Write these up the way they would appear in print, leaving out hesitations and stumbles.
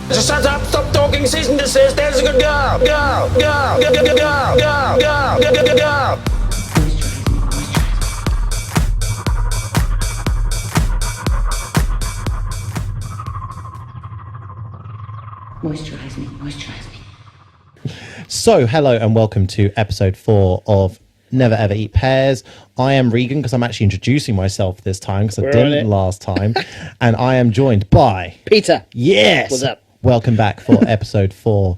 Just shut up, stop talking, cease and desist. There's a good girl. Go, go, go, go, go, go, go, go, go, go, go, go. Moisturize me, moisturize me. So, hello and welcome to episode 4 of Never Ever Eat Pears. I am Regan because I'm actually introducing myself this time because I didn't last time. And I am joined by... Peter. Yes! What's up? Welcome back for episode 4.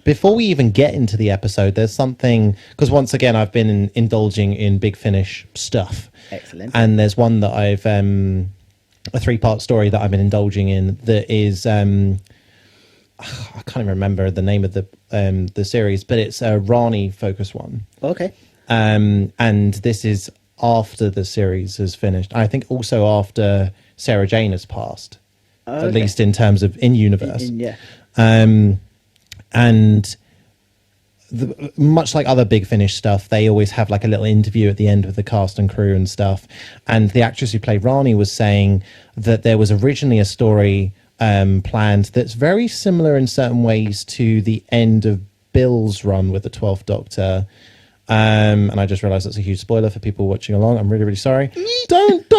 Before we even get into the episode, there's something... Because once again, I've been indulging in Big Finish stuff. Excellent. And there's one that I've... a 3-part story that I've been indulging in that is... I can't even remember the name of the series, but it's a Rani focused one. Okay. And this is after the series has finished. I think also after Sarah Jane has passed, at least in terms of in universe. Yeah. And much like other Big Finish stuff, they always have like a little interview at the end with the cast and crew and stuff. And the actress who played Rani was saying that there was originally a story planned that's very similar in certain ways to the end of Bill's run with the 12th Doctor. And I just realized that's a huge spoiler for people watching along. I'm really, really sorry. don't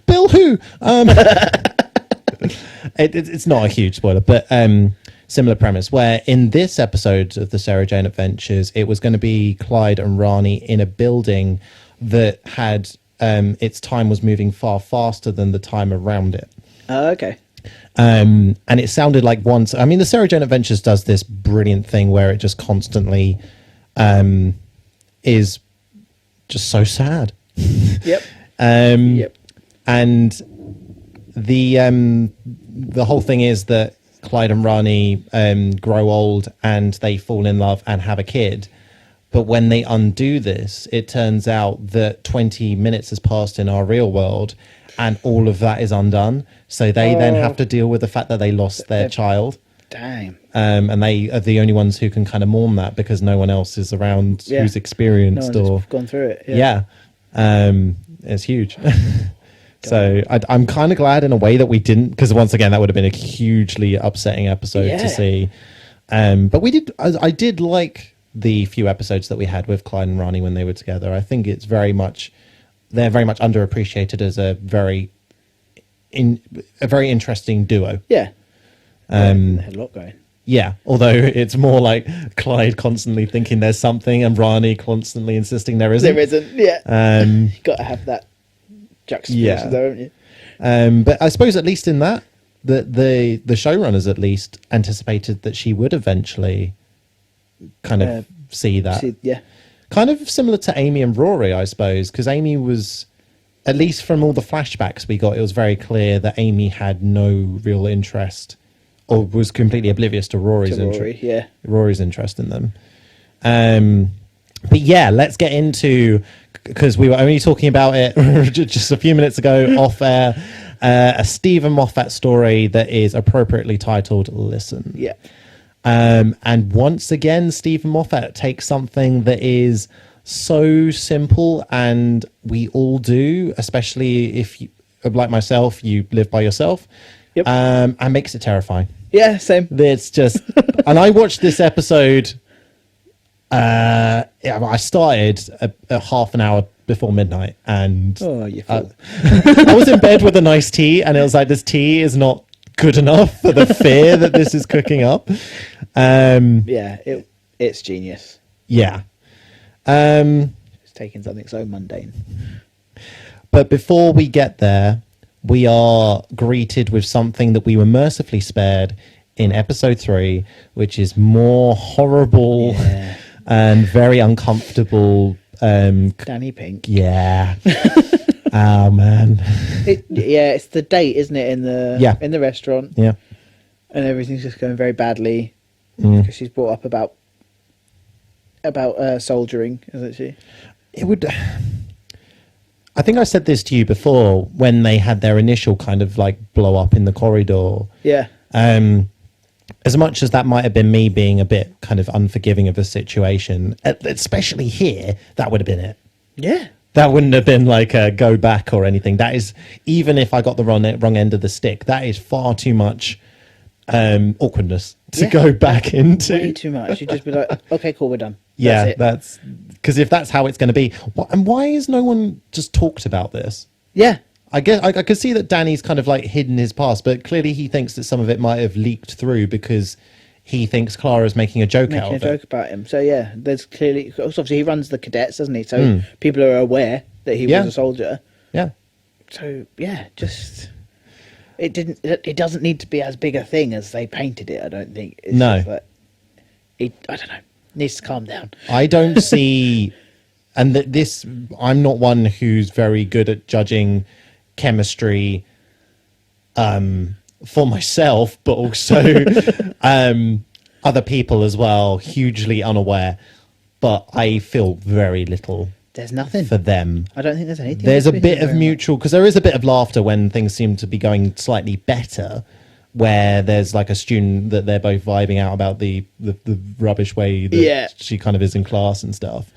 Bill who? It's not a huge spoiler, but similar premise where in this episode of the Sarah Jane Adventures, it was going to be Clyde and Rani in a building that had its time was moving far faster than the time around it. Okay. And it sounded like once... I mean, the Sarah Jane Adventures does this brilliant thing where it just constantly is just so sad. Yep. Yep. And the whole thing is that Clyde and Rani grow old and they fall in love and have a kid. But when they undo this, it turns out that 20 minutes has passed in our real world and all of that is undone. So they then have to deal with the fact that they lost their child. Damn. And they are the only ones who can kind of mourn that because no one else is around who's experienced no one's gone through it. Yeah. It's huge. So I'm kind of glad in a way that we didn't, because once again, that would have been a hugely upsetting episode to see. But I did like the few episodes that we had with Clyde and Rani when they were together. I think they're very much underappreciated as a very interesting duo. Yeah. They had a lot going. Yeah, although it's more like Clyde constantly thinking there's something and Rani constandly insisting there isn't. There isn't, yeah. You've got to have that juxtaposition there, haven't you? But I suppose at least in that, the showrunners at least anticipated that she would eventually kind of see that. Yeah. Kind of similar to Amy and Rory, I suppose, because Amy was, at least from all the flashbacks we got, it was very clear that Amy had no real interest or was completely oblivious to Rory's interest in them. But yeah, let's get into, because we were only talking about it just a few minutes ago off air, a Stephen Moffat story that is appropriately titled Listen. Yeah. And once again, Stephen Moffat takes something that is so simple, and we all do, especially if you, like myself, you live by yourself, and makes it terrifying. Yeah, same. It's just, and I watched this episode. I started a half an hour before midnight, and you fool. I was in bed with a nice tea, and it was like, this tea is not good enough for the fear that this is cooking up. It's genius. Yeah. It's taking something so mundane. But before we get there, we are greeted with something that we were mercifully spared in episode 3, which is more horrible and very uncomfortable. Danny Pink. Yeah. Oh man. It's the date, isn't it? In the restaurant. Yeah. And everything's just going very badly because she's brought up about soldiering, isn't she? It would. I think I said this to you before when they had their initial kind of like blow up in the corridor. Yeah. As much as that might have been me being a bit kind of unforgiving of the situation, especially here, that would have been it. Yeah. That wouldn't have been like a go back or anything. That is, even if I got the wrong end of the stick, that is far too much awkwardness to go back into. Way too much. You'd just be like, okay, cool, we're done. Yeah, That's it. that's because if that's how it's going to be, and why is no one just talked about this? Yeah. I guess I could see that Danny's kind of like hidden his past, but clearly he thinks that some of it might have leaked through because he thinks Clara's making a joke out of it. Making a joke about him. So yeah, there's clearly, obviously he runs the cadets, doesn't he? So people are aware that he was a soldier. Yeah. So yeah, just it doesn't need to be as big a thing as they painted it. I don't think. It's No. just that I don't know. Needs to calm down. I don't see, and this, I'm not one who's very good at judging chemistry for myself, but also other people as well, hugely unaware. But I feel very little There's nothing for them. I don't think there's anything. There's a bit of mutual, because there is a bit of laughter when things seem to be going slightly better, where there's like a student that they're both vibing out about the rubbish way that she kind of is in class and stuff.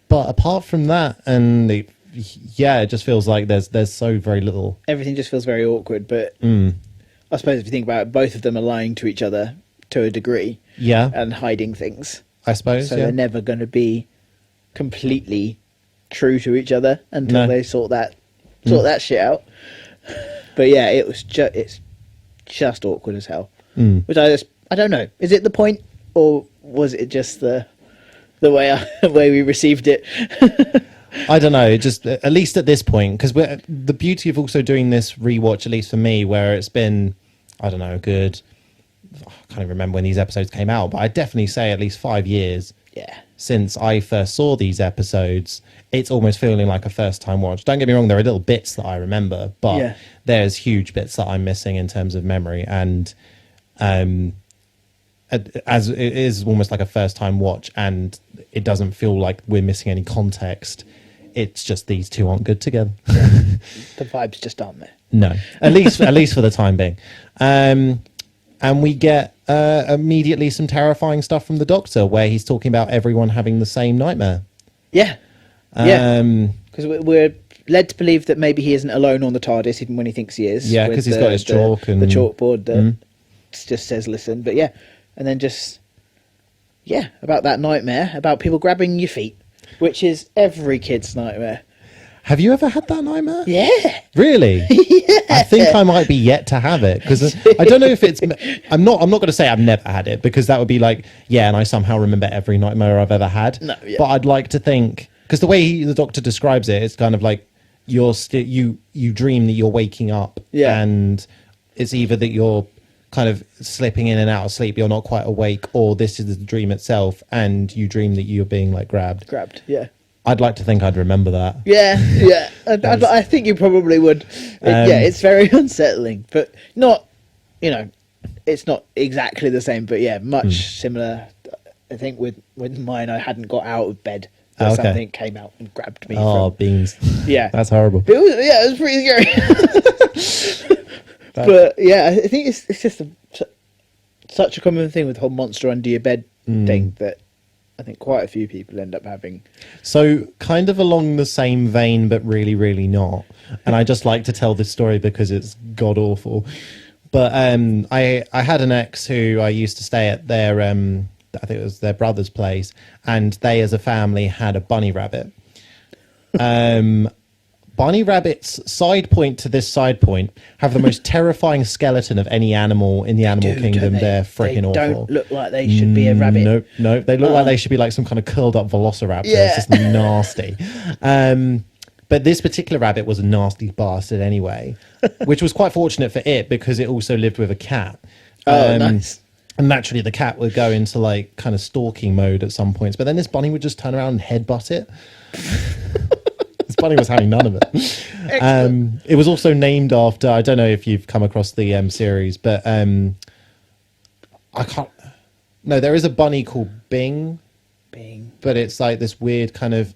But apart from that, and it just feels like there's so very little. Everything just feels very awkward. But I suppose if you think about it, both of them are lying to each other to a degree. Yeah. And hiding things. I suppose. So they're never going to be completely true to each other until they sort that shit out. But yeah, it's just awkward as hell. Which I don't know. Is it the point, or was it just the way we received it? I don't know. Just at least at this point, because the beauty of also doing this rewatch, at least for me, where it's been, I don't know, good. I can't even remember when these episodes came out, but I'd definitely say at least 5 years. Yeah. Since I first saw these episodes, it's almost feeling like a first time watch. Don't get me wrong, there are little bits that I remember, but there's huge bits that I'm missing in terms of memory. And as it is almost like a first time watch, and it doesn't feel like we're missing any context. It's just these two aren't good together. The vibes just aren't there. No, at least for the time being. And we get immediately some terrifying stuff from the Doctor, where he's talking about everyone having the same nightmare. Yeah. Because we're led to believe that maybe he isn't alone on the TARDIS, even when he thinks he is. Yeah, because he's got his chalk and the chalkboard that just says "listen." But and then about that nightmare about people grabbing your feet, which is every kid's nightmare. Have you ever had that nightmare? Yeah. Really? Yeah. I think I might be yet to have it, because I don't know if it's. I'm not going to say I've never had it, because that would be like, and I somehow remember every nightmare I've ever had. No, yeah. But I'd like to think, because the way the Doctor describes it, it's kind of like you dream that you're waking up, and it's either that you're kind of slipping in and out of sleep, you're not quite awake, or this is the dream itself, and you dream that you're being like grabbed. Yeah. I'd like to think I'd remember that. Yeah. I think you probably would. It's very unsettling, but not, it's not exactly the same, but much similar. I think with mine, I hadn't got out of bed. Something came out and grabbed me. Beans. Yeah. That's horrible. It was pretty scary. But I think it's just such a common thing with the whole monster under your bed thing that I think quite a few people end up having. So kind of along the same vein, but really, really not. And I just like to tell this story because it's god awful. But I had an ex who I used to stay at their, I think it was their brother's place, and they as a family had a bunny rabbit. Bunny rabbits, side point to this side point, have the most terrifying skeleton of any animal in the animal kingdom. They're freaking awful. They don't look like they should be a rabbit. No, they look like they should be like some kind of curled up velociraptor. It's just nasty. But this particular rabbit was a nasty bastard anyway, which was quite fortunate for it because it also lived with a cat. Nice. And naturally the cat would go into like kind of stalking mode at some points, but then this bunny would just turn around and headbutt it. This bunny was having none of it. It was also named after, I don't know if you've come across the series, but I can't. No, there is a bunny called Bing. But it's like this weird kind of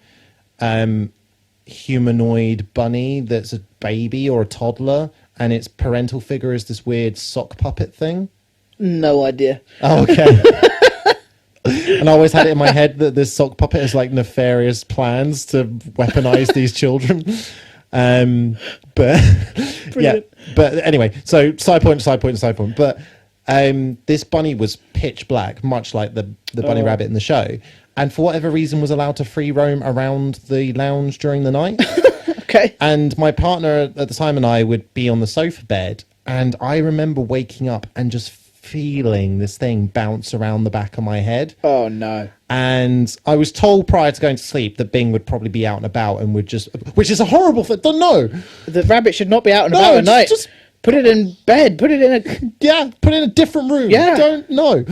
humanoid bunny that's a baby or a toddler, and its parental figure is this weird sock puppet thing. No idea. Oh, okay. And I always had it in my head that this sock puppet has like nefarious plans to weaponize these children. But yeah, but anyway, so side point. But this bunny was pitch black, much like the bunny rabbit in the show, and for whatever reason was allowed to free roam around the lounge during the night. Okay. And my partner at the time and I would be on the sofa bed, and I remember waking up and just feeling this thing bounce around the back of my head. Oh no. And I was told prior to going to sleep that Bing would probably be out and about and would just, which is a horrible thing. No, The rabbit should not be out and about at night. just put it in bed. Put it in a. yeah, put it in a different room. Yeah. Don't know.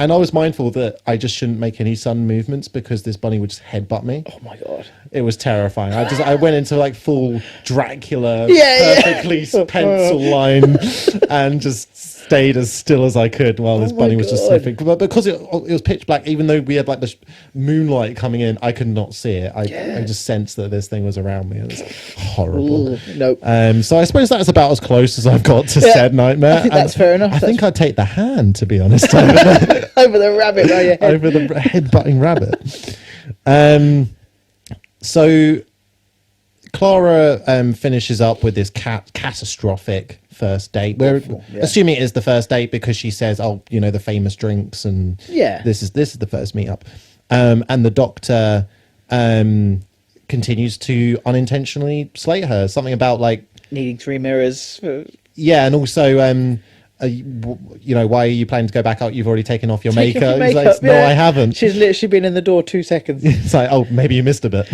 And I was mindful that I just shouldn't make any sudden movements because this bunny would just headbutt me. Oh my god. It was terrifying. I went into like full Dracula, Yeah. perfectly pencil line, and just stayed as still as I could while this Oh bunny my was just God. sniffing. But because it was pitch black, even though we had like this moonlight coming in, I could not see it. I just sensed that this thing was around me. It was horrible. Ooh, nope. So I suppose that's about as close as I've got to said nightmare. I think that's fair enough. I think I'd take the hand, to be honest, over Over the rabbit by your head. over the head-butting rabbit. So Clara finishes up with this catastrophic first date. We're yeah. assuming it is the first date because she says, "Oh, you know, the famous drinks," and Yeah. this is the first meetup. And the doctor continues to unintentionally slate her. Something about like Needing 3 mirrors. yeah, and also you know, why are you planning to go back out? You've already taken off your Take off makeup. your He's like, makeup, no, yeah. I haven't. She's literally been in the door 2 seconds. It's like, oh, maybe you missed a bit.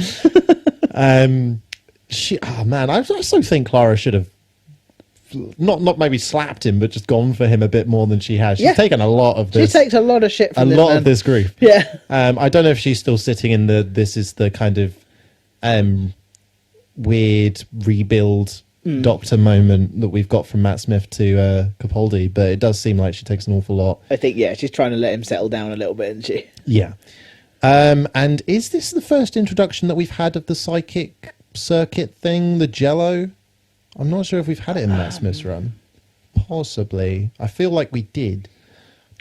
Oh man, I also think Clara should have not maybe slapped him, but just gone for him a bit more than she has. She's Yeah. taken a lot of She this, takes a lot of shit a from this lot man. of this grief. Yeah. I don't know if she's still sitting in this is the kind of weird rebuild doctor moment that we've got from Matt Smith to Capaldi, but it does seem like she takes an awful lot. I think, yeah, she's trying to let him settle down a little bit, isn't she? Yeah. And is this the first introduction that we've had of the psychic circuit thing, the Jello? I'm not sure if we've had it in Matt Smith's run. Possibly. I feel like we did.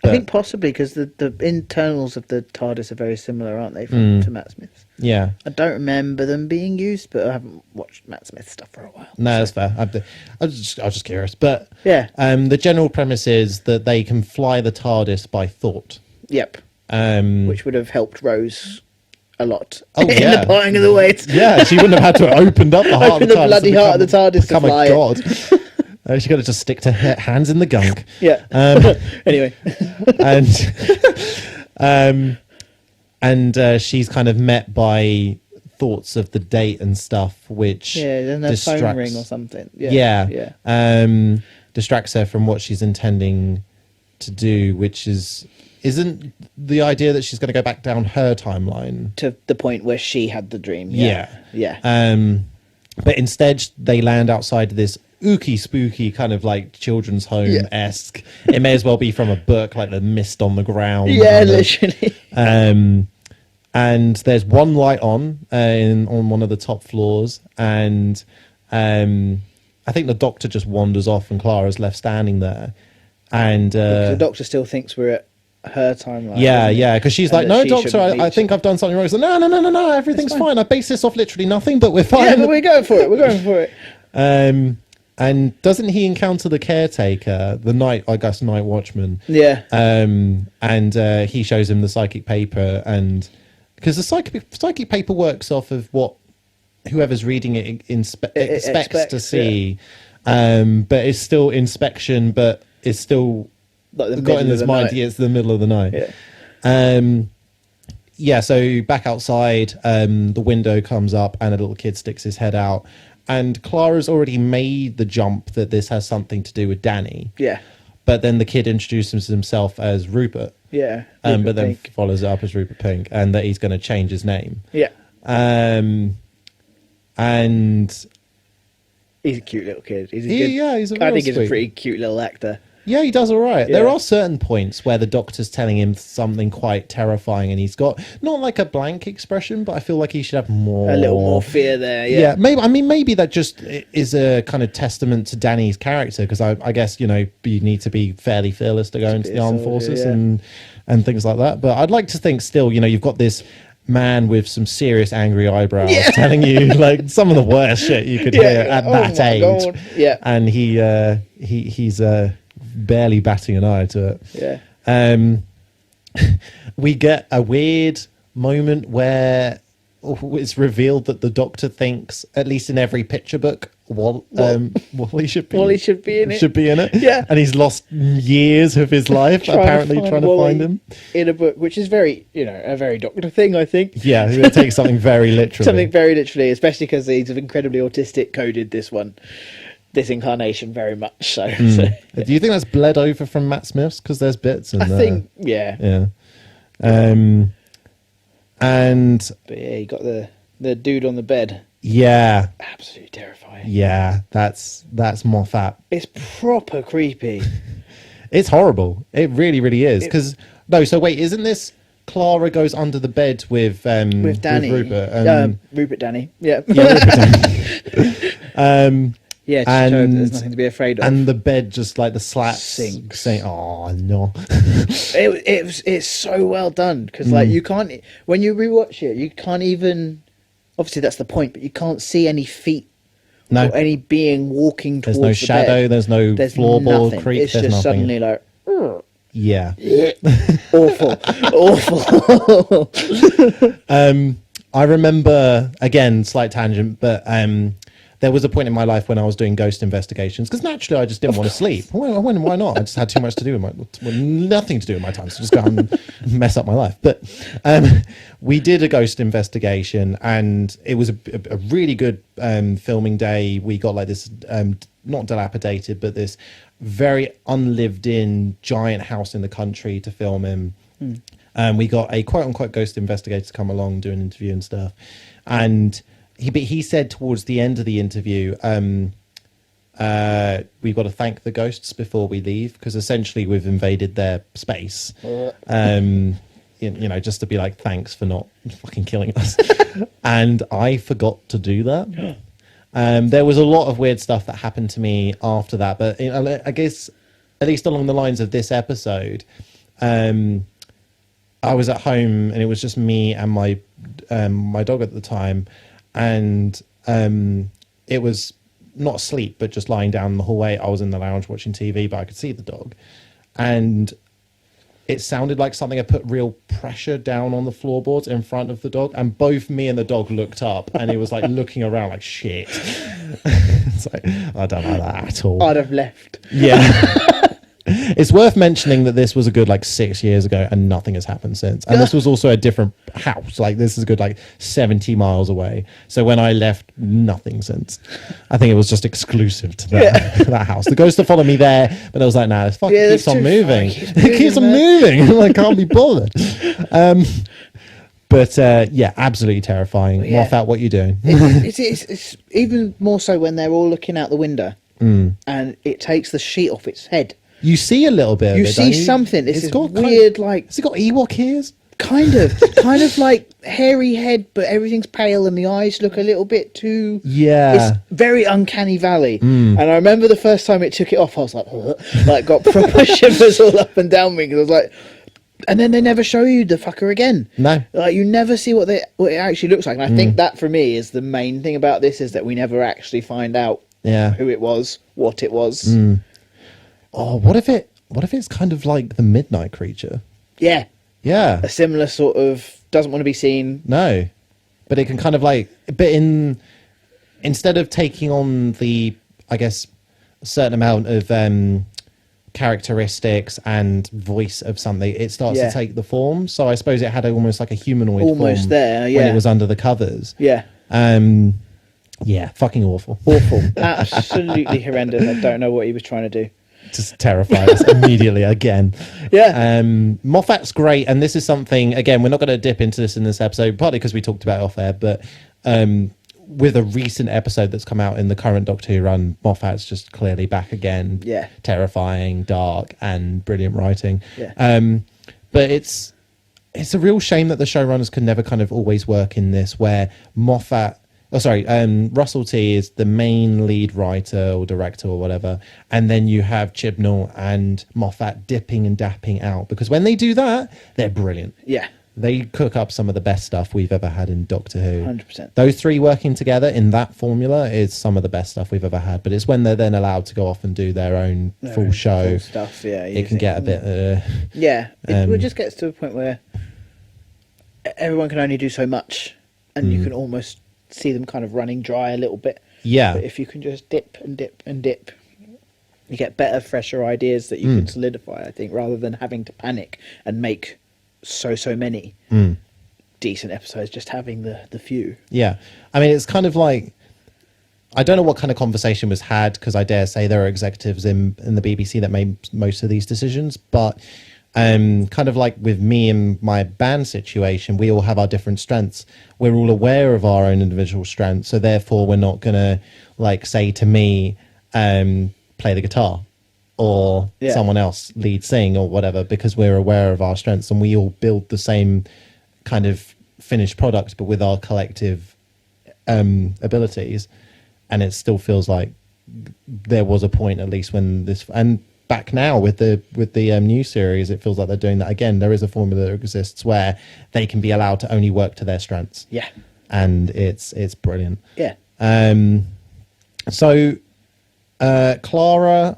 I think possibly because the internals of the Tardis are very similar, aren't they, to Matt Smith's? Yeah. I don't remember them being used, but I haven't watched Matt Smith stuff for a while. No, that's fair. I was just curious. But Yeah. the general premise is that they can fly the TARDIS by thought. Yep. Which would have helped Rose a lot Oh, in yeah. the parting of the weights. Yeah, she wouldn't have had to have opened up the heart Open of the the TARDIS. bloody to heart of the TARDIS to become fly a it. god. She got to just stick to hands in the gunk. Yeah. Anyway. And she's kind of met by thoughts of the date and stuff, which Yeah, then the phone distracts- ring or something. Yeah. Yeah. Distracts her from what she's intending to do, which isn't the idea that she's going to go back down her timeline. To the point where she had the dream. Yeah. Yeah. But instead they land outside this ooky spooky kind of like children's home-esque. It may as well be from a book, like The Mist on the Ground. Yeah, kind of. literally. And there's one light on one of the top floors, and I think the doctor just wanders off and Clara's left standing there. And The doctor still thinks we're at her timeline. yeah, because she's And like, that no, she doctor, shouldn't I meet think I've done something wrong. He's like, no, everything's fine. I base this off literally nothing, but we're fine. Yeah, but we're going for it. We're going for it. And doesn't he encounter the caretaker, the night watchman? Yeah. And he shows him the psychic paper, and because the psychic paper works off of what whoever's reading it expects to see, but it's still inspection, but it's still Like the got middle in of his the mind. night. Yeah, it's the middle of the night. Yeah. So back outside, the window comes up and a little kid sticks his head out. And Clara's already made the jump that this has something to do with Danny. Yeah. But then the kid introduces himself as Rupert. Yeah. But then Pink. follows it up as Rupert Pink, and that he's going to change his name. Yeah. And He's a cute little kid. He's he's a I real think he's a sweet. pretty cute little actor. Yeah, he does all right. Yeah. There are certain points where the doctor's telling him something quite terrifying, and he's got not like a blank expression, but I feel like he should have more, A little more fear there. Yeah. Maybe that just is a kind of testament to Danny's character, because I guess you need to be fairly fearless to go into be the a armed soldier, forces yeah. and things like that. But I'd like to think still, you've got this man with some serious angry eyebrows telling you like some of the worst shit you could hear at Oh that my age. God. Yeah. And he's barely batting an eye to it. Yeah. We get a weird moment where it's revealed that the Doctor thinks, at least in every picture book, Wally should be in it. Should be in it. Yeah. And he's lost years of his life trying to find him in a book, which is very, a very Doctor thing, I think. Yeah, it takes something very literally. Something very literally, especially because he's incredibly autistic coded this incarnation very much. So, Do you think that's bled over from Matt Smith's? Because there's bits in there. I think, yeah. Yeah. But yeah, you got the dude on the bed. Yeah. Absolutely terrifying. Yeah, that's Moffat. It's proper creepy. It's horrible. It really, really is. Because so wait, isn't this Clara goes under the bed with Danny, with Rupert? Rupert Danny. Yeah. Rupert Danny. Yeah, there's nothing to be afraid of. And the bed just like the slats sinks. Saying, "Oh no!" It's so well done because like you can't, when you rewatch it, you can't even. Obviously, that's the point, but you can't see any feet or any being walking towards the bed. There's no shadow. There's no floorboard creak. It's just suddenly like. Yeah. Awful. I remember, again, slight tangent, but there was a point in my life when I was doing ghost investigations, because naturally I just didn't want to sleep. Why not? I just had too much to do nothing to do with my time, so just go and mess up my life. But we did a ghost investigation, and it was a really good filming day. We got like this, not dilapidated, but this very unlived in giant house in the country to film in. We got a quote unquote ghost investigator to come along, do an interview and stuff. And he said towards the end of the interview, we've got to thank the ghosts before we leave, because essentially we've invaded their space. Just to be like, thanks for not fucking killing us. And I forgot to do that. There was a lot of weird stuff that happened to me after that, but I guess at least along the lines of this episode, I was at home and it was just me and my dog at the time, and it was not asleep but just lying down in the hallway. I was in the lounge watching TV, but I could see the dog, and it sounded like something had put real pressure down on the floorboards in front of the dog, and both me and the dog looked up, and it was like looking around like shit. It's like, I don't like that at all. I'd have left. Yeah. It's worth mentioning that this was a good 6 years ago and nothing has happened since. And this was also a different house. This is a good 70 miles away. So when I left, nothing since. I think it was just exclusive to that house. The ghost to follow me there, but I was like, nah, it keeps on moving. It keeps on moving. I can't be bothered. But absolutely terrifying. Yeah. Moffat, what are you doing? It's even more so when they're all looking out the window and it takes the sheet off its head. You see a little bit. You see something. It's got weird, has it got Ewok ears? Kind of like hairy head, but everything's pale and the eyes look a little bit too. Yeah. It's very uncanny valley. And I remember the first time it took it off, I was like, got proper shivers all up and down me, because I was like, and then they never show you the fucker again. No. You never see what it actually looks like. And I think that for me is the main thing about this, is that we never actually find out who it was, what it was. Oh, what if it's kind of like the Midnight Creature? Yeah. Yeah. A similar sort of, doesn't want to be seen. No. But it can kind of instead of taking on the, I guess, a certain amount of characteristics and voice of something, it starts to take the form. So I suppose it had almost like a humanoid form there, when it was under the covers. Yeah. Yeah, fucking awful. Awful. Absolutely horrendous. I don't know what he was trying to do. Just terrified us immediately again. Yeah. Moffat's great, and this is something, again, we're not going to dip into this in this episode, partly because we talked about it off air, but with a recent episode that's come out in the current Doctor Who run, Moffat's just clearly back again. Yeah. Terrifying, dark, and brilliant writing. Yeah. But it's a real shame that the showrunners could never kind of always work in this, where Russell T is the main lead writer or director or whatever, and then you have Chibnall and Moffat dipping and dapping out, because when they do that, they're brilliant. Yeah. They cook up some of the best stuff we've ever had in Doctor Who. 100%. Those three working together in that formula is some of the best stuff we've ever had. But it's when they're then allowed to go off and do their own full show. Full stuff, yeah. It can get a bit... yeah, it just gets to a point where everyone can only do so much, and you can almost see them kind of running dry a little bit. Yeah. But if you can just dip and dip and dip, you get better, fresher ideas that you can solidify, I think, rather than having to panic and make so many decent episodes, just having the few. Yeah. I mean, it's kind of like, I don't know what kind of conversation was had, because I dare say there are executives in the BBC that made most of these decisions, but kind of like with me and my band situation, we all have our different strengths. We're all aware of our own individual strengths, so therefore we're not going to like say to me, play the guitar, or someone else lead sing or whatever, because we're aware of our strengths and we all build the same kind of finished product but with our collective abilities. And it still feels like there was a point, at least when this, and back now with the new series, it feels like they're doing that again. There is a formula that exists where they can be allowed to only work to their strengths, and it's brilliant. So Clara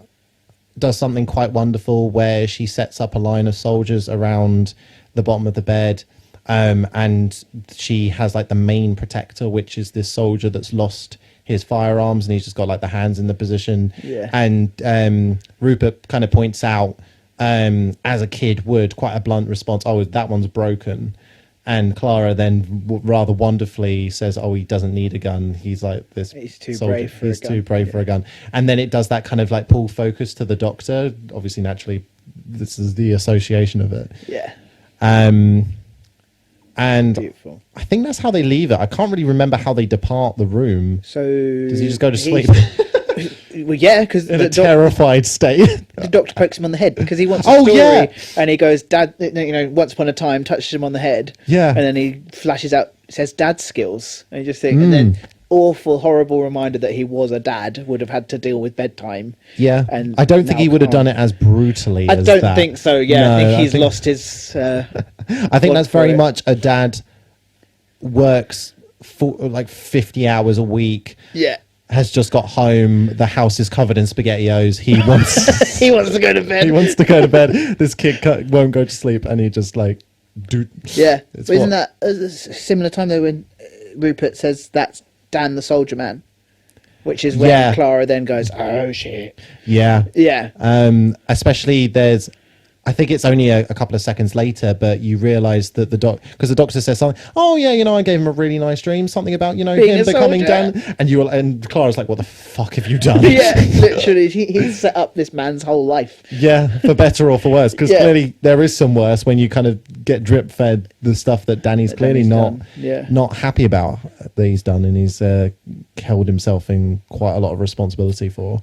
does something quite wonderful where she sets up a line of soldiers around the bottom of the bed, and she has like the main protector, which is this soldier that's lost his firearms and he's just got like the hands in the position. And Rupert kind of points out, as a kid would, quite a blunt response, oh, that one's broken. And Clara then rather wonderfully says, oh, he doesn't need a gun. He's like this. He's too soldier. brave for He's a gun. too brave for a gun. And then it does that kind of like pull focus to the Doctor. Obviously, naturally, this is the association of it. And beautiful. I think that's how they leave it. I can't really remember how they depart the room. So does he just go to sleep? Well, yeah, because in a terrified state. The Doctor pokes him on the head because he wants a story, and he goes, "Dad, once upon a time," touches him on the head, and then he flashes out, says, "Dad skills," and you just think, and then awful, horrible reminder that he was a dad, would have had to deal with bedtime. And I don't think he would have done it as brutally. I don't think so. Yeah, no, I think he's lost his. I think that's very much a dad works for like 50 hours a week. Has just got home. The house is covered in SpaghettiOs. He wants. He wants to go to bed. He wants to go to bed. This kid won't go to sleep, and he just like. But isn't that a similar time though when Rupert says that's Dan the Soldier Man, which is when Clara then goes, "Oh shit." Especially there's. I think it's only a couple of seconds later, but you realise that because the Doctor says something. Oh yeah, I gave him a really nice dream. Something about being him becoming Dan, and Clara's like, "What the fuck have you done?" Literally, he's set up this man's whole life. For better or for worse, because clearly there is some worse when you kind of get drip fed the stuff that Danny's clearly not happy about that he's done, and he's held himself in quite a lot of responsibility for.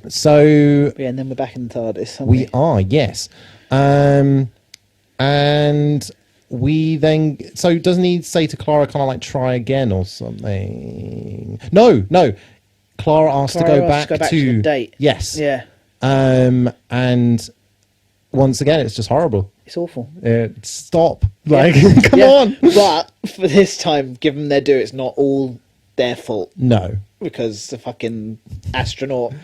So and then we're back in the Tardis. We are, yes. And we then, so doesn't he say to Clara, kind of like try again or something? No. Clara asks to go back to the date. Yes. And once again, it's just horrible. It's awful. Stop. Come on. But for this time, give them their due. It's not all their fault. No. Because the fucking astronaut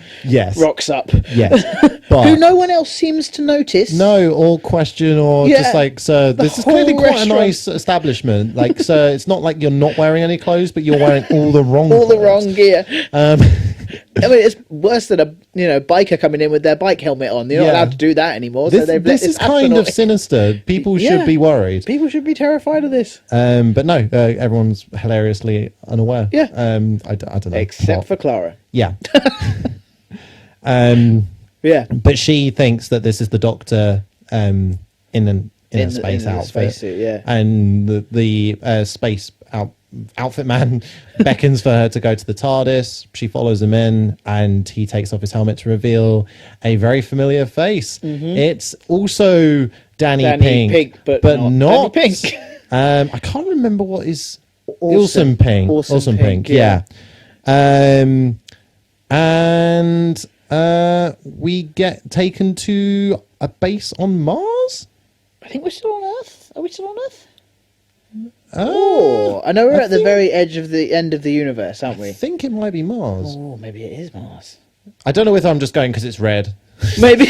rocks up. But who no one else seems to notice. No, or question, or just like, sir, this is clearly quite a nice establishment. Like, sir, it's not like you're not wearing any clothes, but you're wearing all the wrong all the wrong gear. I mean, it's worse than a biker coming in with their bike helmet on. They're not allowed to do that anymore. This is kind of sinister. People should be worried. People should be terrified of this. But no, everyone's hilariously unaware. I don't know. Except for Clara. But she thinks that this is the Doctor in a space outfit. Spacesuit, and the space outfit man beckons for her to go to the TARDIS. She follows him in, and he takes off his helmet to reveal a very familiar face. It's also Danny Pink, but not Danny Pink. I can't remember what is Awesome Pink. Awesome Pink. And we get taken to a base on Mars. I think we're still on Earth. Are we still on Earth? Oh, I know we're I at the think- very edge of the end of the universe, aren't I we? think it might be Mars. Oh, maybe it is Mars. I don't know whether I'm just going because it's red. Maybe.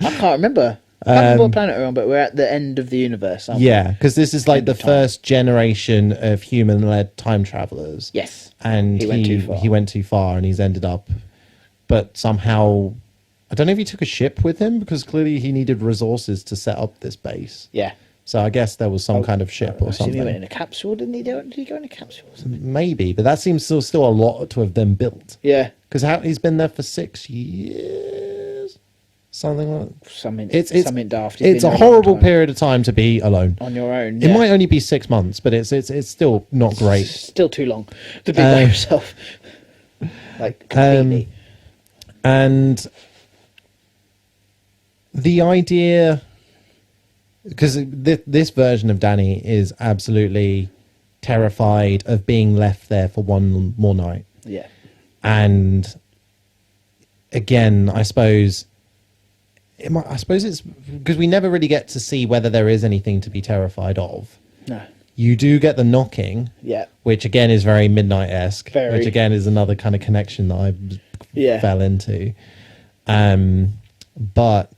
I can't remember. I can't remember what planet we're on, but we're at the end of the universe, aren't we? Yeah, because this is like End the of time. first generation of human-led time travelers. Yes. And He went too far. He went too far, and he's ended up. But somehow, I don't know if he took a ship with him because clearly he needed resources to set up this base. Yeah. So I guess there was some kind of ship or I assume he went something. in a capsule, didn't he? Did he go in a capsule or something? Maybe, but that seems still a lot to have been built. Yeah. Because he's been there for 6 years, something like. Something daft. He's It's been a there long horrible time. period of time to be alone. On your own. It yeah. might only be 6 months, but it's still not great. Still too long to be by yourself. Like, completely. And the idea, because this version of Danny is absolutely terrified of being left there for one more night. Yeah. And again, I suppose it's because we never really get to see whether there is anything to be terrified of. No. You do get the knocking, Yeah. which again is very Midnight-esque, Very. which again is another kind of connection that I Yeah. fell into. But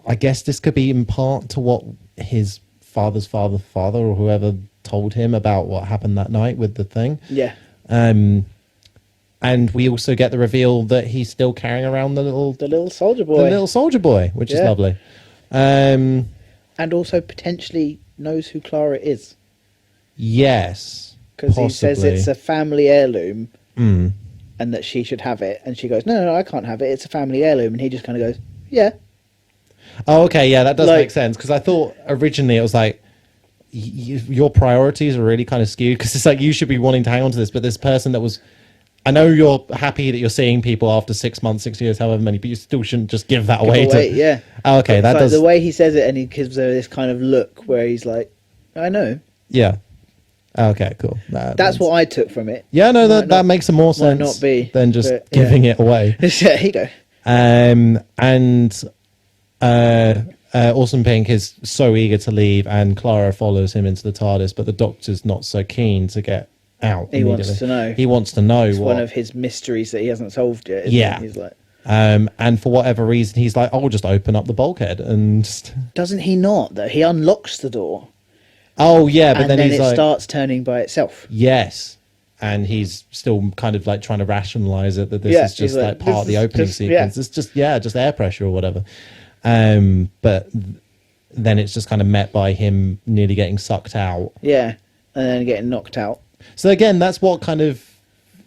I guess this could be in part to what his father or whoever told him about what happened that night with the thing. Yeah. And we also get the reveal that he's still carrying around the little soldier boy. soldier boy, which is Yeah. lovely. And also potentially knows who Clara is. Yes. Because he says possibly. it's a family heirloom Mm. and that she should have it. And she goes, no, I can't have it. It's a family heirloom. And he just kind of goes, yeah. Oh, okay, yeah, that does Like- make sense. Because I thought originally it was like, your priorities are really kind of skewed. Because it's like, you should be wanting to hang on to this. But this person that was... I know you're happy that you're seeing people after 6 months, 6 years, however many, but you still shouldn't just give that away. Yeah. Oh, okay, It's that like does... the way he says it, and he gives her this kind of look where he's like, I know. Yeah. Okay, cool. That's what I took from it. Yeah, no, Might that not- makes more might sense not be, than just but, yeah. giving it away. Yeah, here you go. And Awesome Pink is so eager to leave, and Clara follows him into the TARDIS, but the Doctor's not so keen to get out. He wants immediately. to know. He wants to know It's what. one of his mysteries that he hasn't solved yet. Isn't Yeah. it? He's like, And for whatever reason, he's like, "I'll just open up the bulkhead and." doesn't he not? Though he unlocks the door, Oh yeah, but and then then he's it like, starts turning by itself. "Yes," and he's still kind of like trying to rationalize it that this Yeah, is just he's like, like part of "This the is opening just- sequence. yeah. It's just air pressure or whatever. But then it's just kind of met by him nearly getting sucked out. Yeah, and then getting knocked out. So again, that's what kind of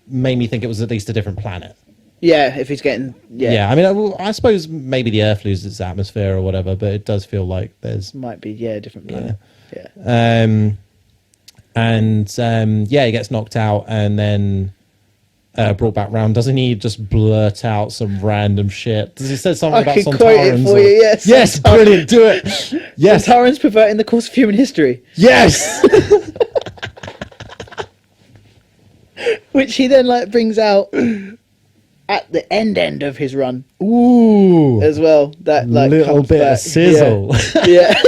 made me think it was at least a different planet. Yeah, if he's getting Yeah, I mean, I suppose maybe the Earth loses its atmosphere or whatever, but it does feel like there's. might be a different planet. Yeah. He gets knocked out and then brought back round. Doesn't he just blurt out some random shit? Does he say something I about can some quote it for you. Yes. Yes, brilliant. Do it. Yes. Sontarans perverting the course of human history, Yes. which he then like brings out at the end of his run Ooh. as well. That like Little comes bit back. of sizzle. Yeah.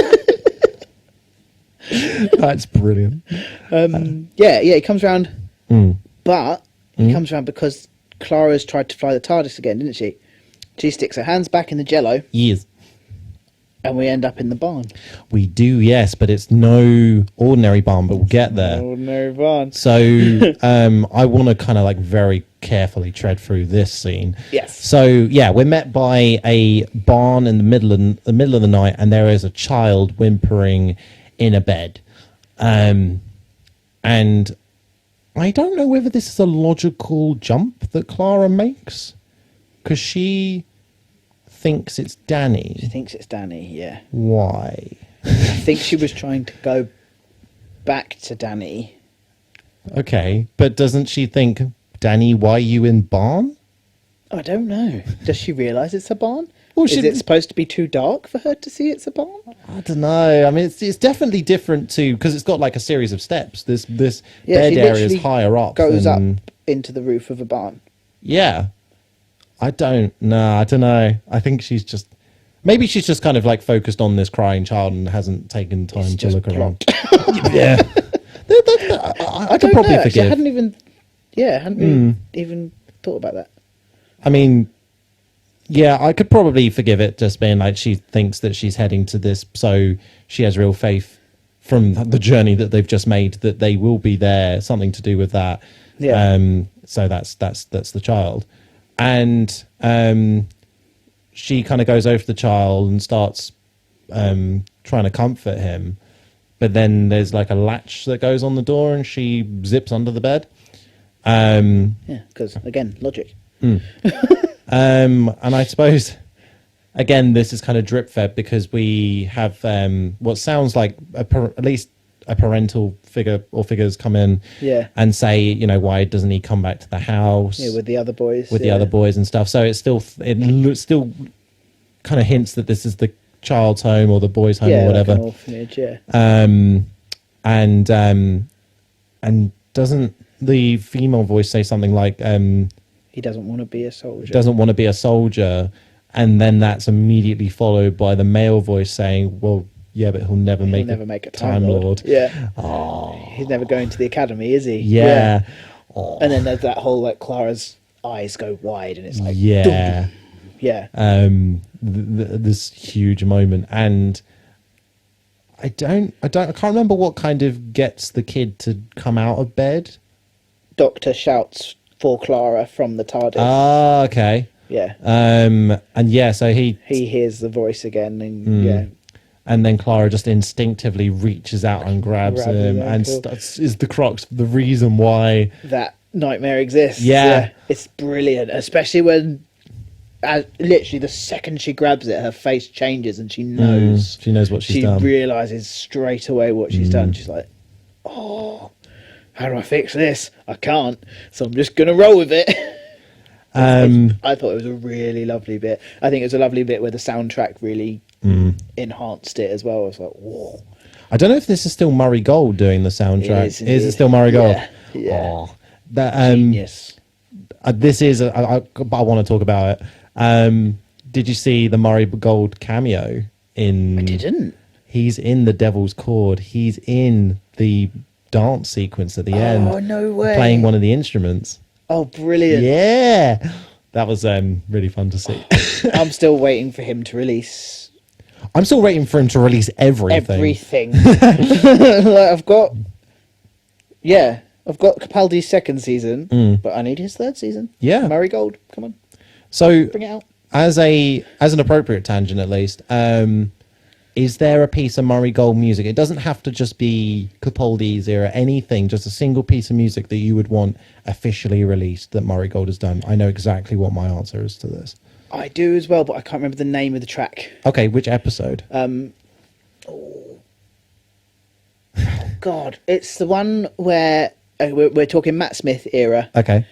That's brilliant. He comes round, Mm. but he comes round because Clara's tried to fly the TARDIS again, didn't she? She sticks her hands back in the jello, Yes. and we end up in the barn. We do, yes, but it's no ordinary barn, but we'll get there. Ordinary barn. So I want to kind of like very carefully tread through this scene. Yes. So yeah, we're met by a barn in the middle of the night, and there is a child whimpering in a bed. And I don't know whether this is a logical jump that Clara makes, because she thinks it's She Danny. thinks it's Danny, yeah. Why? I think she was trying to go back to Danny. Okay, but doesn't she think, Danny, why you in barn? I don't know. Does she realise it's a barn? Well, Is she- it supposed to be too dark for her to see it's a barn? I don't know. I mean, it's definitely different to, because it's got like a series of steps. This Yeah, bed she area is literally higher up. Goes than- up into the roof of a barn. Yeah. I don't know. I think she's just, Maybe she's just kind of like focused on this crying child and hasn't taken time It's to just look around. plot. Yeah. I could probably know, actually. forgive. I hadn't even, really even thought about that. I mean, yeah, I could probably forgive it just being like she thinks that she's heading to this, so she has real faith from the journey that they've just made that they will be there, something to do with that. Yeah. So that's the child. And she kind of goes over to the child and starts trying to comfort him. But then there's like a latch that goes on the door and she zips under the bed. Yeah, because, again, logic. And I suppose, again, this is kind of drip fed because we have what sounds like at least a parental figure or figures come in and say, you know, why doesn't he come back to the house? Yeah, with the other boys. With the other boys and stuff. So it still kind of hints that this is the child's home or the boys' home or whatever. Like an orphanage, yeah. And doesn't the female voice say something like He doesn't want to be a soldier. doesn't want to be a soldier, and then that's immediately followed by the male voice saying, well, yeah, but he'll never make a Time Lord. Yeah. Oh. He's never going to the academy, is he? Yeah. Oh. And then there's that whole, like, Clara's eyes go wide and it's like, yeah. dum. Yeah. This huge moment. And I can't remember what kind of gets the kid to come out of bed. Doctor shouts for Clara from the Tardis. Ah, okay. Yeah. And yeah, so he hears the voice again and yeah. And then Clara just instinctively reaches out and grabs him the and ankle. is the crux, the reason why That nightmare exists. Yeah. It's brilliant, especially when literally the second she grabs it, her face changes and she knows. She knows what she's done. She realises straight away what she's done. She's like, oh, how do I fix this? I can't, so I'm just going to roll with it. I thought it was a really lovely bit. I think it was a lovely bit where the soundtrack really enhanced it as well. I was like, whoa. I don't know if this is still Murray Gold doing the soundtrack. Is it still Murray Gold? Yeah. Oh, that, Genius. This is, but I want to talk about it. Did you see the Murray Gold cameo in? I didn't. He's in the Devil's Chord. He's in the dance sequence at the end. Oh, no way. Playing one of the instruments. Oh, brilliant. Yeah. That was really fun to see. I'm still waiting for him to release I'm still waiting for him to release everything. everything. Like, I've got Capaldi's second season, but I need his third season. Yeah. Murray Gold, come on, So bring it out. as an appropriate tangent, at least, is there a piece of Murray Gold music? It doesn't have to just be Capaldi's era, anything, just a single piece of music that you would want officially released that Murray Gold has done. I know exactly what my answer is to this. I do as well, but I can't remember the name of the track. Okay, which episode? God, it's the one where we're talking Matt Smith era. Okay.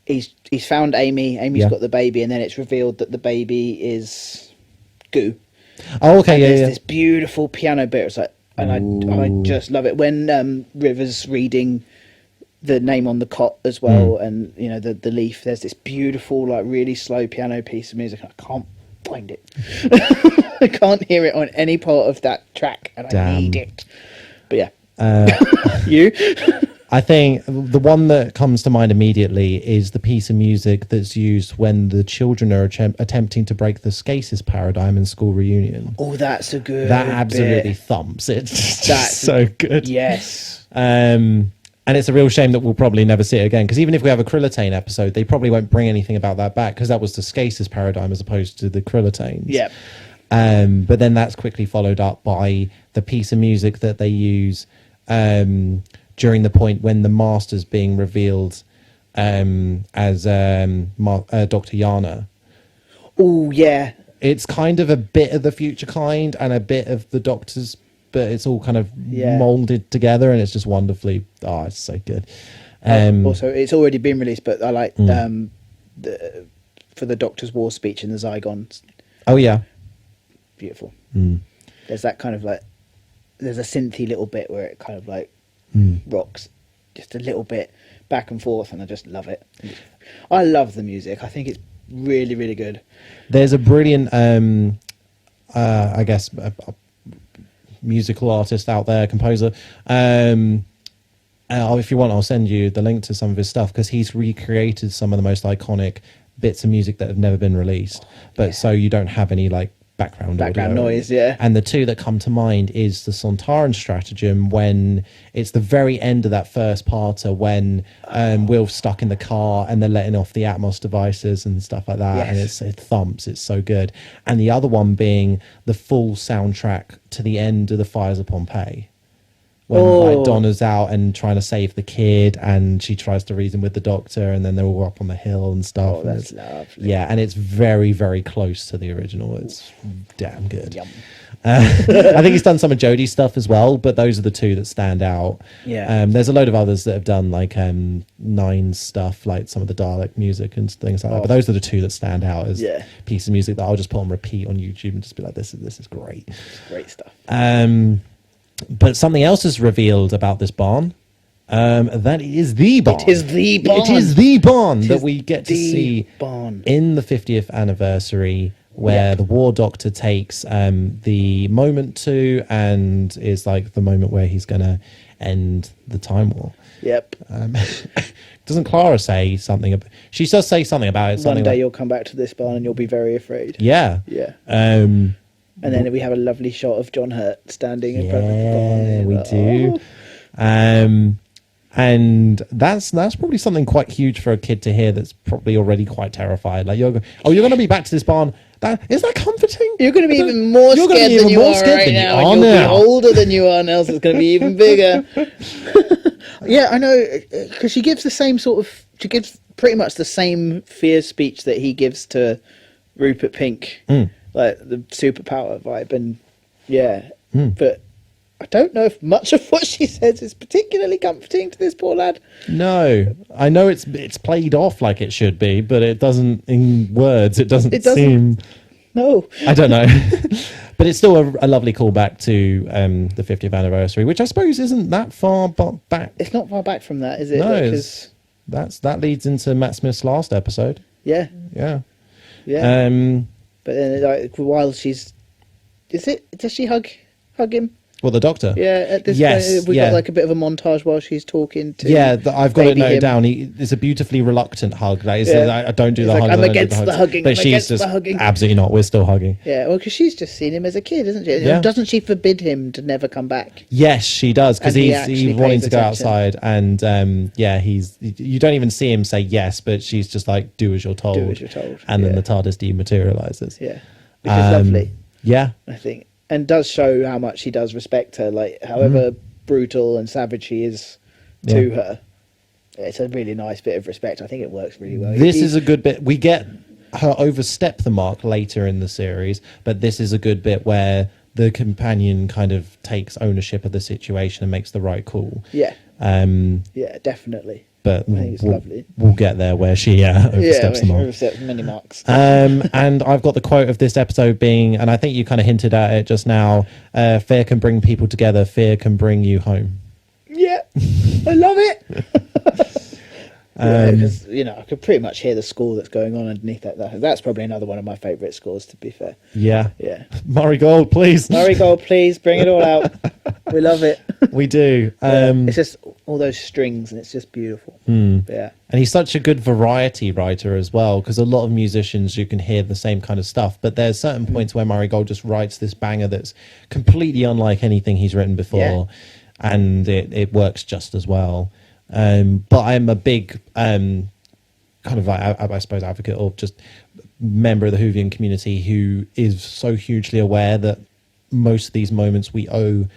He's found Amy. Amy's got the baby, and then it's revealed that the baby is goo. Oh, okay, And yeah, there's yeah. this beautiful piano bit. It's like, and I just love it when River's reading the name on the cot as well, and you know the leaf. There's this beautiful, like, really slow piano piece of music. And I can't find it. I can't hear it on any part of that track, and I need it. But yeah, you. I think the one that comes to mind immediately is the piece of music that's used when the children are attempting to break the Scasis paradigm in School Reunion. Oh, that's a good. That absolutely bit. thumps. It's That's so good. Yes. And it's a real shame that we'll probably never see it again, because even if we have a Krillitane episode, they probably won't bring anything about that back, because that was the Scasis paradigm as opposed to the Krillitanes. Yeah. But then that's quickly followed up by the piece of music that they use during the point when the Master's being revealed as Dr. Yana. Oh, yeah. It's kind of a bit of the Future Kind and a bit of the Doctor's, but it's all kind of molded together, and it's just wonderfully. Oh, it's so good. Also, it's already been released, but I like for the Doctor's War speech in the Zygons. Oh yeah, Beautiful. There's that kind of like, there's a synthy little bit where it kind of like rocks just a little bit back and forth, and I just love it. I love the music. I think really, really good. There's a brilliant, I guess, musical artist out there, composer. If you want, I'll send you the link to some of his stuff, because he's recreated some of the most iconic bits of music that have never been released. But so you don't have any like background audio. Noise, yeah. And the two that come to mind is the Sontaran stratagem, when it's the very end of that first parter, when Will's stuck in the car and they're letting off the Atmos devices and stuff like that. Yes. And it thumps. It's so good. And the other one being the full soundtrack to the end of the Fires of Pompeii, when like Donna's out and trying to save the kid, and she tries to reason with the doctor, and then they're all up on the hill and stuff. Oh, that's lovely. Yeah, and it's very, very close to the original. It's damn good. Yum. I think he's done some of Jodie's stuff as well, but those are the two that stand out. Yeah. There's a load of others that have done like Nine stuff, like some of the Dalek music and things like that. But those are the two that stand out as pieces of music that I'll just put on repeat on YouTube and just be like, this is great. It's great stuff. But something else is revealed about this barn. That is the barn. It is the barn. It is the barn that we get to see barn. in the 50th anniversary, where the War Doctor takes the moment to, and is like the moment where he's going to end the Time War. Yep. Doesn't Clara say something? She does say something about it. One day you'll come back to this barn and you'll be very afraid. Yeah. Yeah. And then we have a lovely shot of John Hurt standing in front of the barn. Yeah, we do. And that's probably something quite huge for a kid to hear. That's probably already quite terrified. Like, you're going to be back to this barn. Is that comforting? You're going to be even more scared than you are right now. And you'll be older than you are now, so it's going to be even bigger. Yeah, I know, because she gives the same sort of... She gives pretty much the same fear speech that he gives to Rupert Pink. Like the superpower vibe, and but I don't know if much of what she says is particularly comforting to this poor lad. No, I know it's played off like it should be, but it doesn't, in words, it doesn't seem. No, I don't know, but it's still a lovely callback to the 50th anniversary, which I suppose isn't that far back. It's not far back from that, is it? No, that leads into Matt Smith's last episode. Yeah. But then, like, while she's, does she hug him? Well, the Doctor. Yeah, at this point, we've got like a bit of a montage while she's talking to. Yeah, I've got it noted down. It's a beautifully reluctant hug. That is, I don't do the hug. I'm against the hugging. But she's just absolutely not. We're still hugging. Yeah, well, because she's just seen him as a kid, isn't she? Yeah. Doesn't she forbid him to never come back? Yes, she does, because he's wanting to go attention. outside, and you don't even see him say yes, but she's just like, do as you're told. Do as you're told. And then the TARDIS dematerializes. Yeah, which is lovely. Yeah, I think. And does show how much he does respect her, like however brutal and savage he is to her. It's a really nice bit of respect. I think it works really well. This is a good bit. We get her overstep the mark later in the series, but this is a good bit where the companion kind of takes ownership of the situation and makes the right call. Yeah. Yeah, definitely. But I think it's lovely. We'll get there where she oversteps the mark. Oversteps many marks. And I've got the quote of this episode being, and I think you kind of hinted at it just now, fear can bring people together, fear can bring you home. Yeah, I love it. Because, I could pretty much hear the score that's going on underneath that. That's probably another one of my favourite scores, to be fair. Yeah. Yeah. Murray Gold, please. Murray Gold, please, bring it all out. We love it. We do. It's just all those strings, and it's just beautiful. Yeah. And he's such a good variety writer as well, because a lot of musicians, you can hear the same kind of stuff, but there's certain points where Murray Gold just writes this banger that's completely unlike anything he's written before, and it works just as well. But I'm a big kind of like, I suppose, advocate or just member of the Whovian community who is so hugely aware that most of these moments we owe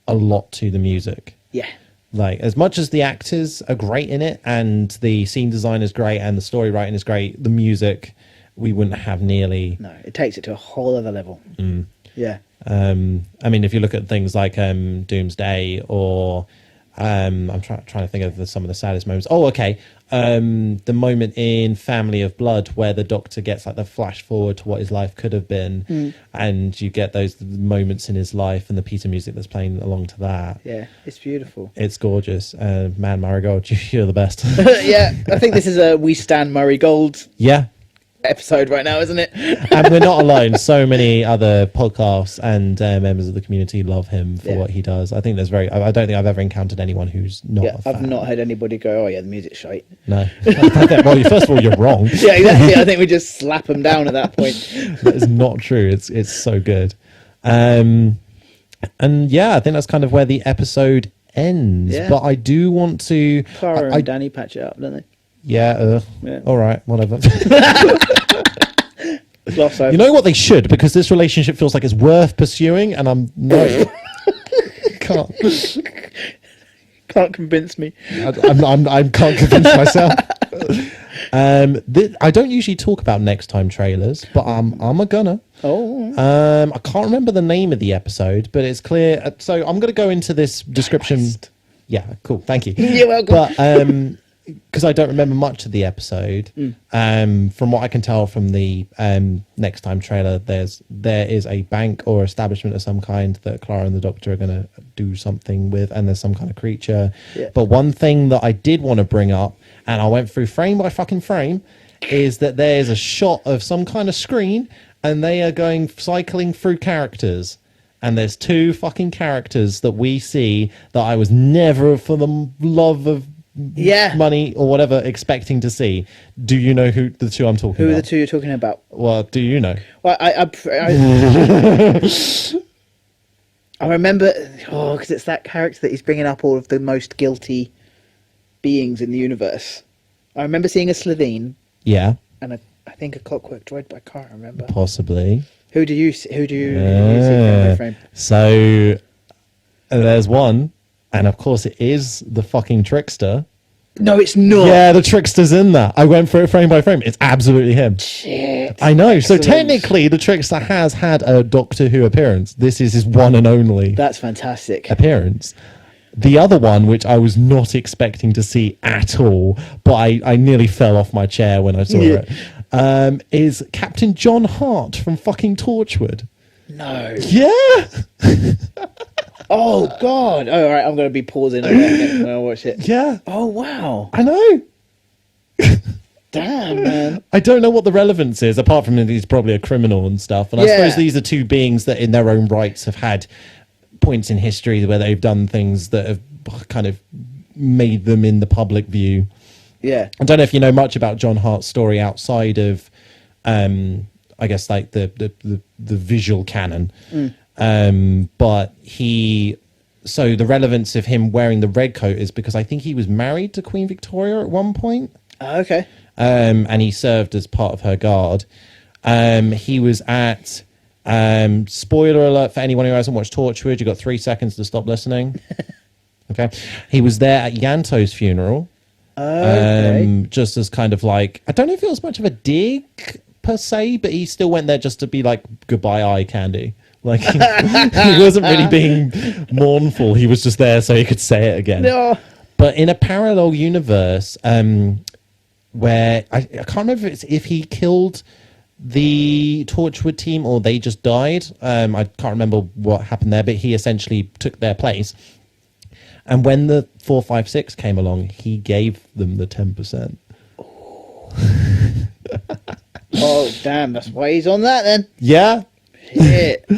a lot to the music. Yeah. Like, as much as the actors are great in it and the scene design is great and the story writing is great, the music we wouldn't have nearly. No, it takes it to a whole other level. Yeah. I mean, if you look at things like Doomsday or I'm trying to think of some of the saddest moments. Oh, okay. The moment in Family of Blood where the Doctor gets like the flash forward to what his life could have been, and you get those moments in his life and the piece of music that's playing along to that. Yeah, it's beautiful. It's gorgeous. Man, Murray Gold, you're the best. Yeah, I think this is a We Stand Murray Gold. Yeah. episode right now, isn't it? And we're not alone. So many other podcasts and members of the community love him for what he does. I think I don't think I've ever encountered anyone who's not a fan. I've not heard anybody go, oh yeah, the music's shite. No. Well, first of all, you're wrong. Yeah, exactly. I think we just slap them down at that point. That is not true. It's so good. And yeah, I think that's kind of where the episode ends. Yeah. But I do want to... Clara and Danny patch it up, don't they? Yeah, all right, whatever. Gloss over. You know what they should, because this relationship feels like it's worth pursuing, and I'm no, can't convince me. I can't convince myself. I don't usually talk about next time trailers, but I'm a gunner. I can't remember the name of the episode, but it's clear. So I'm going to go into this description. Yeah, cool. Thank you. You're welcome. But because I don't remember much of the episode, from what I can tell from the next time trailer, there is a bank or establishment of some kind that Clara and the Doctor are going to do something with, and there's some kind of creature. Yeah. But one thing that I did want to bring up, and I went through frame by fucking frame, is that there's a shot of some kind of screen, and they are going cycling through characters. And there's 2 fucking characters that we see that I was never, for the love of money or whatever, expecting to see. Do you know who the 2 I'm talking about? Who are the 2 you're talking about? Well, do you know? Well, I remember, because it's that character that he's bringing up all of the most guilty beings in the universe. I remember seeing a Slovene. Yeah. And I think a Clockwork Droid, but I can't remember. Possibly. Who do you see frame by frame? So there's one, and of course it is the fucking Trickster. No, it's not. Yeah, the Trickster's in that. I went through it frame by frame. It's absolutely him. Shit. I know. Excellent. So technically, the Trickster has had a Doctor Who appearance. This is his one and only That's fantastic. appearance. The other one, which I was not expecting to see at all, but I nearly fell off my chair when I saw it, is Captain John Hart from fucking Torchwood. No. Yeah. Oh, God. Oh, all right. I'm going to be pausing when I watch it. Yeah. Oh, wow. I know. Damn, man. I don't know what the relevance is, apart from that he's probably a criminal and stuff. And I suppose these are 2 beings that in their own rights have had points in history where they've done things that have kind of made them in the public view. Yeah. I don't know if you know much about John Hart's story outside of, I guess, like the visual canon. But so the relevance of him wearing the red coat is because I think he was married to Queen Victoria at one point. Okay. And he served as part of her guard. He was at, spoiler alert for anyone who hasn't watched Torchwood, you've got 3 seconds to stop listening. Okay. He was there at Yanto's funeral. Okay. Just as kind of like, I don't know if it was much of a dig per se, but he still went there just to be like, goodbye eye candy. Like he wasn't really being mournful. He was just there so he could say it again. No. But in a parallel universe, where I can't remember if he killed the Torchwood team or they just died. I can't remember what happened there, but he essentially took their place. And when the 456 came along, he gave them the 10%. Oh, damn. That's why he's on that then. Yeah. Shit.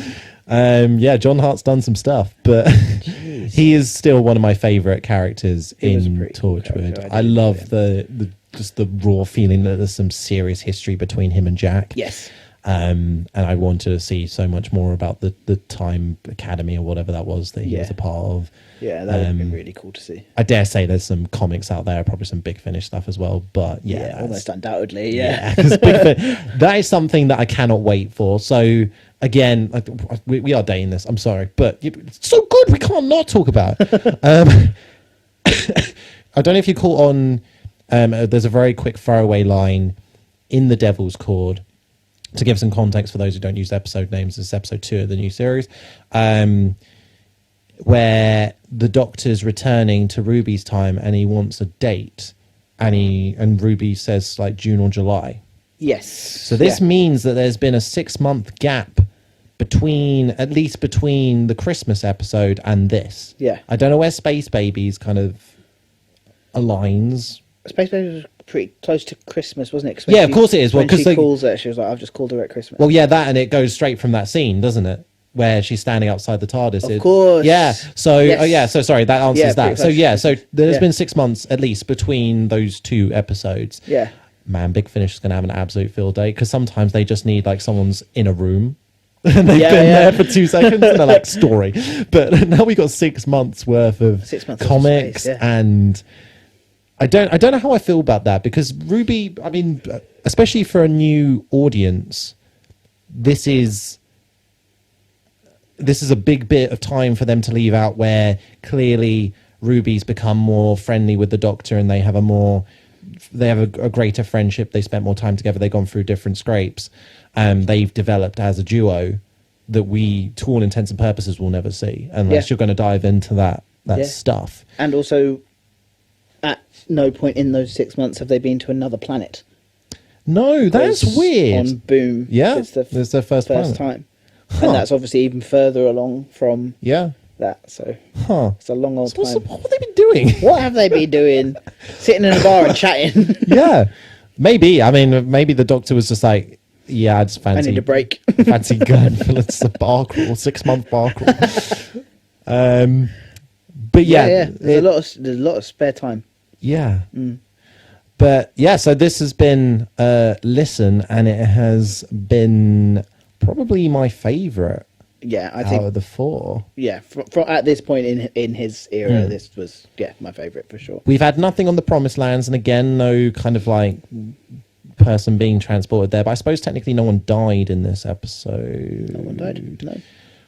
Yeah, John Hart's done some stuff, but he is still one of my favourite characters in Torchwood. I love the just the raw feeling that there's some serious history between him and Jack. Yes. And I want to see so much more about the Time Academy or whatever that was that he was a part of. Yeah, that would have been really cool to see. I dare say there's some comics out there, probably some Big Finish stuff as well. But yeah, almost undoubtedly. Yeah, 'cause that is something that I cannot wait for. So again, we are dating this. I'm sorry, but it's so good we can't not talk about it. I don't know if you caught on. There's a very quick throwaway line in The Devil's Cord. To give some context for those who don't use episode names, this is episode 2 of the new series, where the Doctor's returning to Ruby's time and he wants a date, and Ruby says like June or July. Yes. So this means that there's been a 6-month gap between the Christmas episode and this. Yeah. I don't know where Space Babies kind of aligns. Space Babies pretty close to Christmas, wasn't it? 'Cause Yeah, of course it is. Well, when 'cause she they- calls her, she was like, "I've just called her at Christmas." Well, yeah, that, and it goes straight from that scene, doesn't it? Where she's standing outside the TARDIS. Of course. Yeah. So, Yes. oh yeah. So sorry, that answers Yeah, that. pretty So close. yeah. So there's Yeah. been 6 months at least between those 2 episodes. Yeah. Man, Big Finish is going to have an absolute field day because sometimes they just need like someone's in a room and they've Yeah, been yeah. there for 2 seconds and they're like story. But now we got 6 months worth of 6 months worth of comics space, yeah. and I don't know how I feel about that because Ruby, I mean, especially for a new audience, this is a big bit of time for them to leave out where clearly Ruby's become more friendly with the Doctor and they have a greater friendship. They spent more time together. They've gone through different scrapes. They've developed as a duo that we, to all intents and purposes, will never see unless you're going to dive into that stuff. And also, at no point in those 6 months have they been to another planet. No, that's Whereas weird. On Boom, Yeah, it's the it's their first planet. time, Huh. and that's obviously even further along from Yeah. that. So Huh. it's a long old So time. what have they been doing? What have they been doing? Sitting in a bar and chatting. Yeah. Maybe. I mean, maybe the Doctor was just like, yeah, I just I fancy need a break. fancy going for a bar crawl, 6-month bar crawl. But yeah, There's a lot of spare time. yeah. But yeah, so this has been Listen, and it has been probably my favourite Yeah, I out think. of the 4. Yeah, from at this point in his era, this was my favourite for sure. We've had nothing on the Promised Lands, and again, no kind of like person being transported there. But I suppose technically no one died in this episode. No one died. No.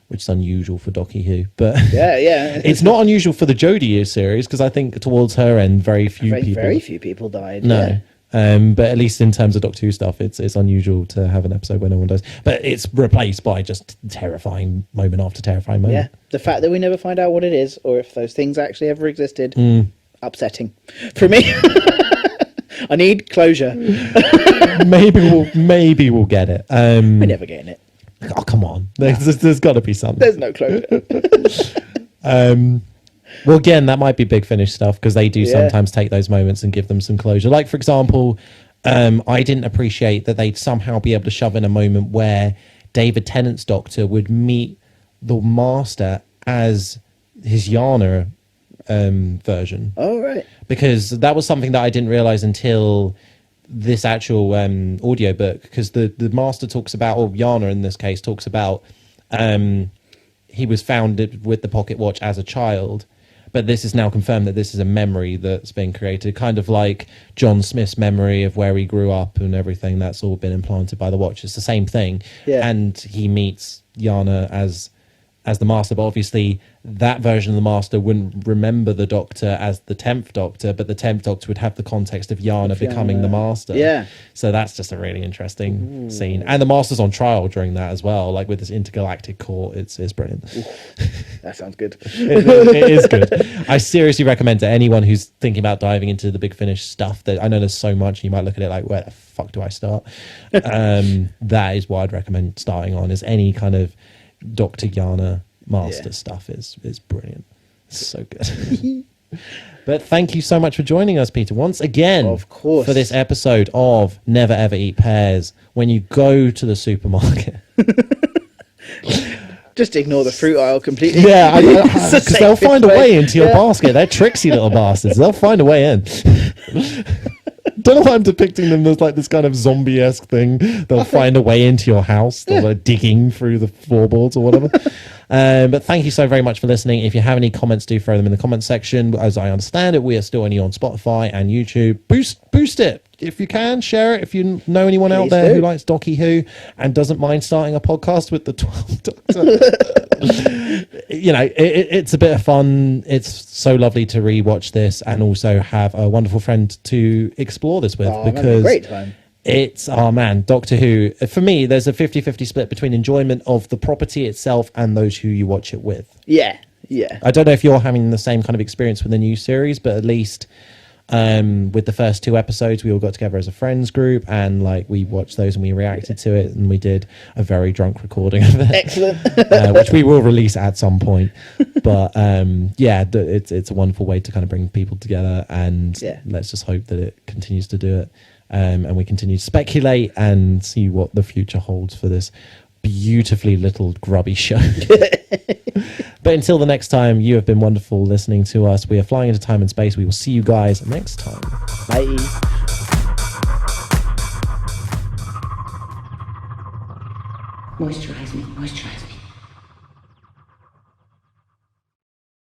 Which is unusual for Doctor Who, but Yeah. it's not unusual for the Jodie series because I think towards her end, very few people died. No, Yeah. but at least in terms of Doctor Who stuff, it's unusual to have an episode where no one dies. But it's replaced by just terrifying moment after terrifying moment. Yeah, the fact that we never find out what it is or if those things actually ever existed, upsetting for me. I need closure. maybe we'll get it. We're never getting it. Oh come on, there's got to be something. There's no closure. Well, again, that might be Big Finish stuff because they do Yeah. sometimes take those moments and give them some closure. Like, for example, I didn't appreciate that they'd somehow be able to shove in a moment where David Tennant's Doctor would meet the Master as his Yana version. All right. Because that was something that I didn't realize until this actual audio book, because the Master talks about, or Yana in this case talks about, he was found with the pocket watch as a child, but this is now confirmed that this is a memory that's been created, kind of like John Smith's memory of where he grew up and everything. That's all been implanted by the watch. It's the same thing. Yeah. And he meets Yana as the Master, but obviously that version of the Master wouldn't remember the Doctor as the 10th Doctor, but the 10th Doctor would have the context of Yana becoming the Master. Yeah. So that's just a really interesting scene. And the Master's on trial during that as well, like with this intergalactic court. It's brilliant. That sounds good. It is good. I seriously recommend to anyone who's thinking about diving into the Big Finish stuff, that I know there's so much, you might look at it like, where the fuck do I start? That is what I'd recommend starting on, is any kind of Dr. Yana Master stuff is brilliant. It's so good. But thank you so much for joining us, Peter, once again. Of course. For this episode of Never Ever Eat Pears. When you go to the supermarket. Just ignore the fruit aisle completely. Yeah, It's the because they'll safest find a way into your Yeah. basket. They're tricksy little bastards. They'll find a way in. Don't know why I'm depicting them as like this kind of zombie-esque thing. They'll find a way into your house. They're like digging through the floorboards or whatever. But thank you so very much for listening. If you have any comments, do throw them in the comments section. As I understand it, we are still only on Spotify and YouTube. Boost it. If you can, share it. If you know anyone out Please there do. who likes Docky Who and doesn't mind starting a podcast with the 12th Doctor. You know, it's a bit of fun. It's so lovely to rewatch this and also have a wonderful friend to explore this with, Oh, I'm having a because great time. it's, oh man, Doctor Who. For me, there's a 50-50 split between enjoyment of the property itself and those who you watch it with. Yeah. I don't know if you're having the same kind of experience with the new series, but at least With the first 2 episodes, we all got together as a friends group, and like we watched those and we reacted to it, and we did a very drunk recording of it. Excellent. Which we will release at some point. But it's a wonderful way to kind of bring people together, and let's just hope that it continues to do it, and we continue to speculate and see what the future holds for this beautifully little grubby show. But until the next time, you have been wonderful listening to us. We are flying into time and space. We will see you guys next time. Bye. Moisturize me, moisturize me.